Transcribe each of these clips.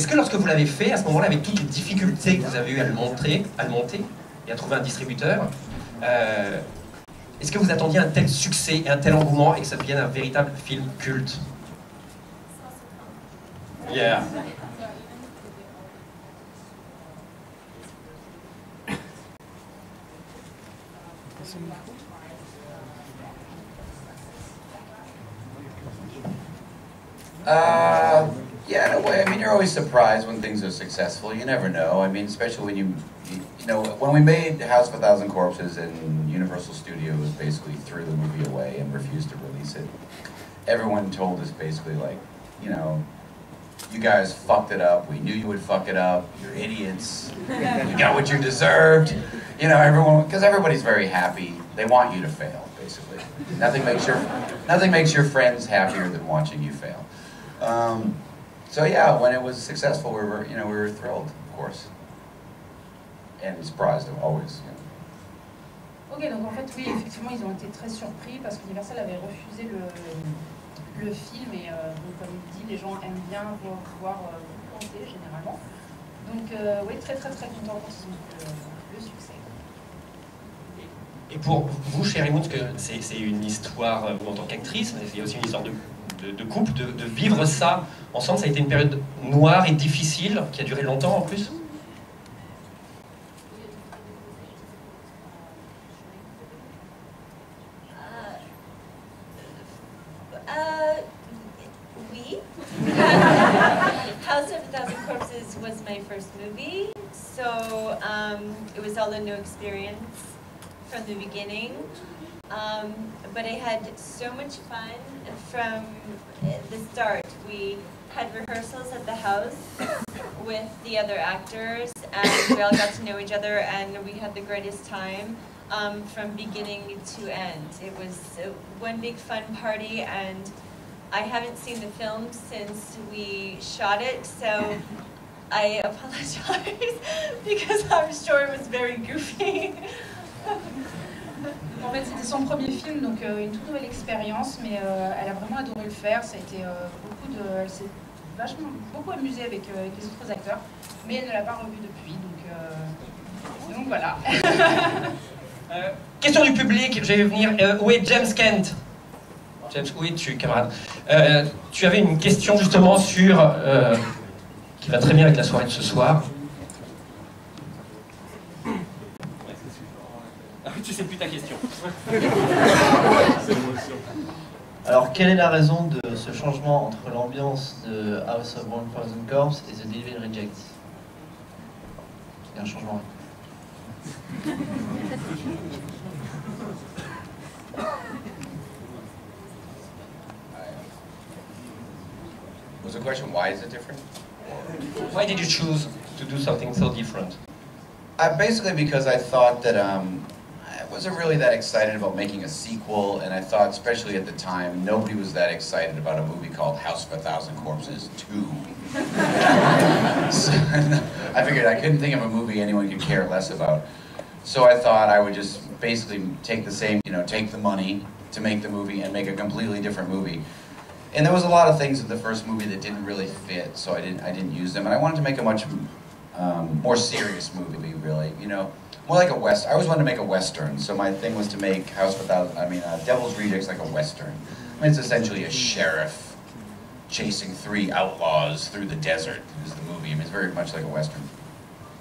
Est-ce que lorsque vous l'avez fait, à ce moment-là, avec toutes les difficultés que vous avez eues à le monter et à trouver un distributeur, est-ce que vous attendiez un tel succès et un tel engouement et que ça devienne un véritable film culte? Yeah. Yeah, in a way. I mean, you're always surprised when things are successful. You never know. I mean, especially when you know, when we made House of a Thousand Corpses and Universal Studios basically threw the movie away and refused to release it, everyone told us basically like, you know, you guys fucked it up. We knew you would fuck it up. You're idiots. You got what you deserved. You know, everyone, because everybody's very happy. They want you to fail, basically. Nothing makes your friends happier than watching you fail. So yeah, when it was successful, we were thrilled, of course, and surprised always. You know. Ok, donc en fait, oui, effectivement, ils ont été très surpris parce qu'Universal avait refusé le film et donc, comme il dit, les gens aiment bien voir vous planter généralement. Donc oui, très très très content quand ils ont eu le succès. Et pour vous, Sheri Moon, parce que c'est une histoire, vous en tant qu'actrice, mais c'est aussi une histoire de couple, de vivre ça ensemble, ça a été une période noire et difficile, qui a duré longtemps en plus? Oui. House of a Thousand Corpses was my first movie, so it was all a new experience from the beginning. But I had so much fun from the start. We had rehearsals at the house with the other actors, and we all got to know each other, and we had the greatest time from beginning to end. It was one big fun party, and I haven't seen the film since we shot it, so I apologize because I'm sure it was very goofy. En fait, c'était son premier film, donc une toute nouvelle expérience, mais elle a vraiment adoré le faire. Ça a été elle s'est beaucoup amusée avec les autres acteurs, mais elle ne l'a pas revu depuis, donc voilà. Question du public, je vais venir. Où est James Kent? James, où es-tu, camarade? Tu avais une question justement sur qui va très bien avec la soirée de ce soir. Tu sais plus ta question. Alors, quelle est la raison de ce changement entre l'ambiance de House of 1000 Corpses et The Devil Rejects? Il y a un changement. Was the question, why is it different? Why did you choose to do something so different? Basically because I thought that I wasn't really that excited about making a sequel, and I thought, especially at the time, nobody was that excited about a movie called House of a Thousand Corpses 2. So, I figured I couldn't think of a movie anyone could care less about. So I thought I would just basically take the same, take the money to make the movie and make a completely different movie. And there was a lot of things in the first movie that didn't really fit, so I didn't use them. And I wanted to make a much more serious movie, really, more like a West. I always wanted to make a Western, so my thing was to make Devil's Rejects like a Western. I mean, it's essentially a sheriff chasing 3 outlaws through the desert is the movie. I mean, it's very much like a Western.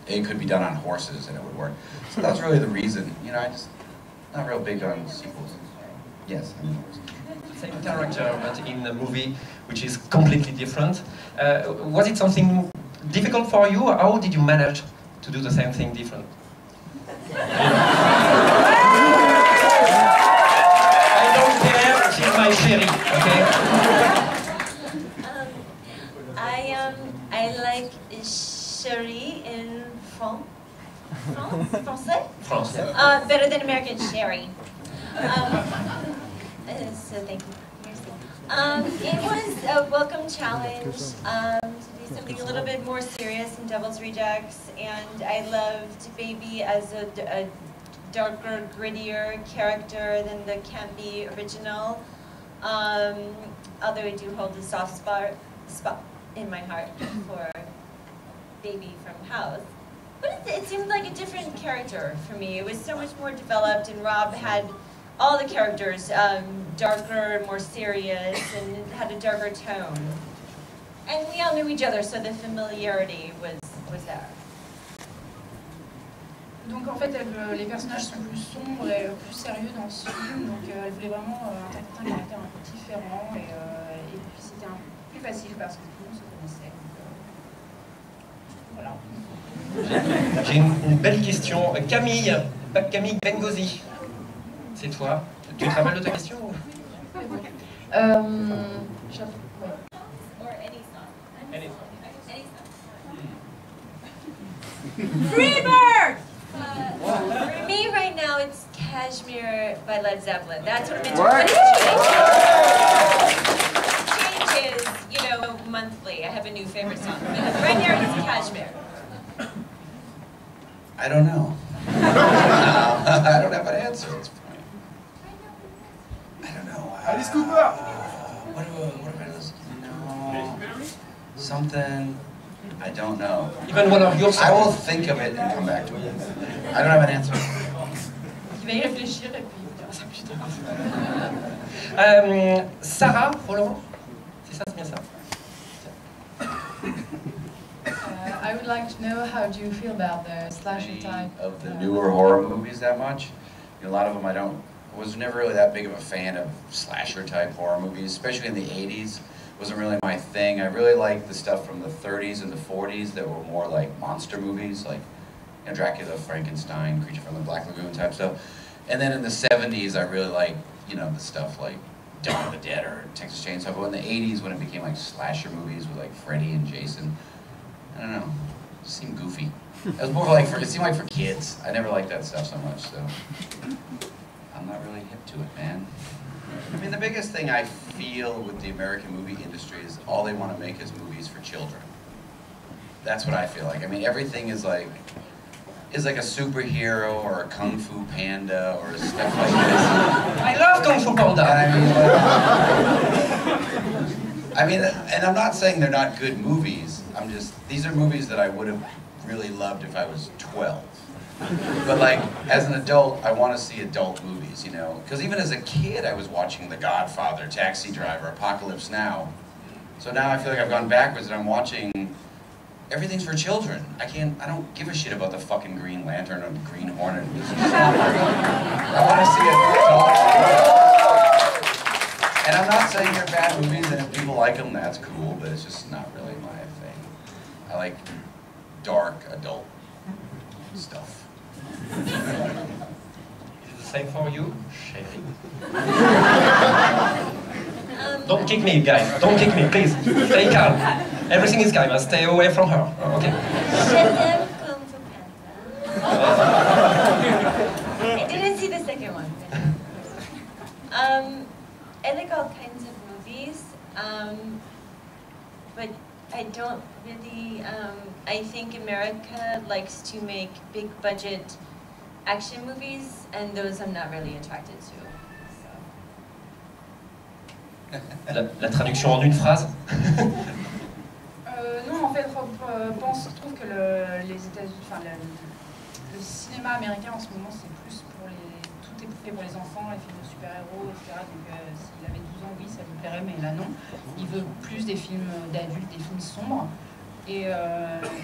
It could be done on horses and it would work. So that's really the reason. I just not real big on sequels. Yes, I mean, same character, but in a movie which is completely different. Was it something difficult for you? How did you manage to do the same thing different? I don't care, she's my Sheri, okay? I like Sheri in Français? France. Better than American Sheri. So thank you. It was a welcome challenge to do something a little bit more serious in Devil's Rejects, and I loved Baby as a darker, grittier character than the campy original. Although I do hold a soft spot in my heart baby from House. But it seemed like a different character for me. It was so much more developed, and Rob had all the characters darker, more serious, and it had a darker tone. And we all knew each other, so the familiarity was there. Donc en fait, les personnages sont plus sombres et plus sérieux dans ce film, donc elle voulait vraiment interpréter un caractère un peu différent, et puis c'était un peu plus facile parce que tout le monde se connaissait. Donc, voilà. J'ai une belle question. Camille Bengozi, c'est toi. Tu te rappelles de ta question ou... Freebird! For me right now, it's Kashmir by Led Zeppelin. That's what I'm into. But it changes, you know, monthly. I have a new favorite song. But right now, it's Kashmir. I don't know. I don't have an answer at this point. I don't know. Alice Cooper! What do I listen to? No. Something. I don't know. Even one of your songs. I will think of it and come back to it. I don't have an answer. Il va y réfléchir et puis il vous dira ça plus tard. Sarah Roland, c'est ça, c'est bien ça. I would like to know how do you feel about the slasher type Of the newer horror movies that much. You know, a lot of them I was never really that big of a fan of slasher type horror movies, especially in the 80s. Wasn't really my thing. I really liked the stuff from the 30s and the 40s that were more like monster movies, like Dracula, Frankenstein, Creature from the Black Lagoon type stuff. And then in the 70s, I really liked, you know, the stuff like Dawn of the Dead or Texas Chainsaw. But in the 80s, when it became like slasher movies with like Freddy and Jason, I don't know, it seemed goofy. It was more like it seemed like for kids. I never liked that stuff so much, so I'm not really hip to it, man. I mean, the biggest thing I feel with the American movie industry is all they want to make is movies for children. That's what I feel like. I mean, everything is like a superhero or a Kung Fu Panda or stuff like this. I love Kung Fu Panda. I mean, and I'm not saying they're not good movies. These are movies that I would have really loved if I was 12. But like, as an adult, I want to see adult movies, you know? Because even as a kid, I was watching The Godfather, Taxi Driver, Apocalypse Now. So now I feel like I've gone backwards and I'm watching, everything's for children. I don't give a shit about the fucking Green Lantern or the Green Hornet. I want to see it. And I'm not saying they're bad movies, and if people like them, that's cool, but it's just not really my thing. I like dark adult stuff. Is it the same for you, Sheri? Don't kick me, guys. Don't kick me, please. Stay calm. Everything is calm. Stay away from her. Okay? Kung Fu Panda. I didn't see the second one. I like all kinds of movies, but I don't really, I think America likes to make big budget action movies, and those I'm not really attracted to. So. La traduction en une phrase. Non, en fait, Rob trouve que les États-Unis, enfin le cinéma américain en ce moment, c'est plus pour tout est fait pour les enfants, les films de super-héros, etc. Donc s'il avait 12 ans, oui, ça lui plairait, mais là non. Il veut plus des films d'adultes, des films sombres. Et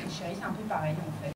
Sheri, c'est un peu pareil en fait.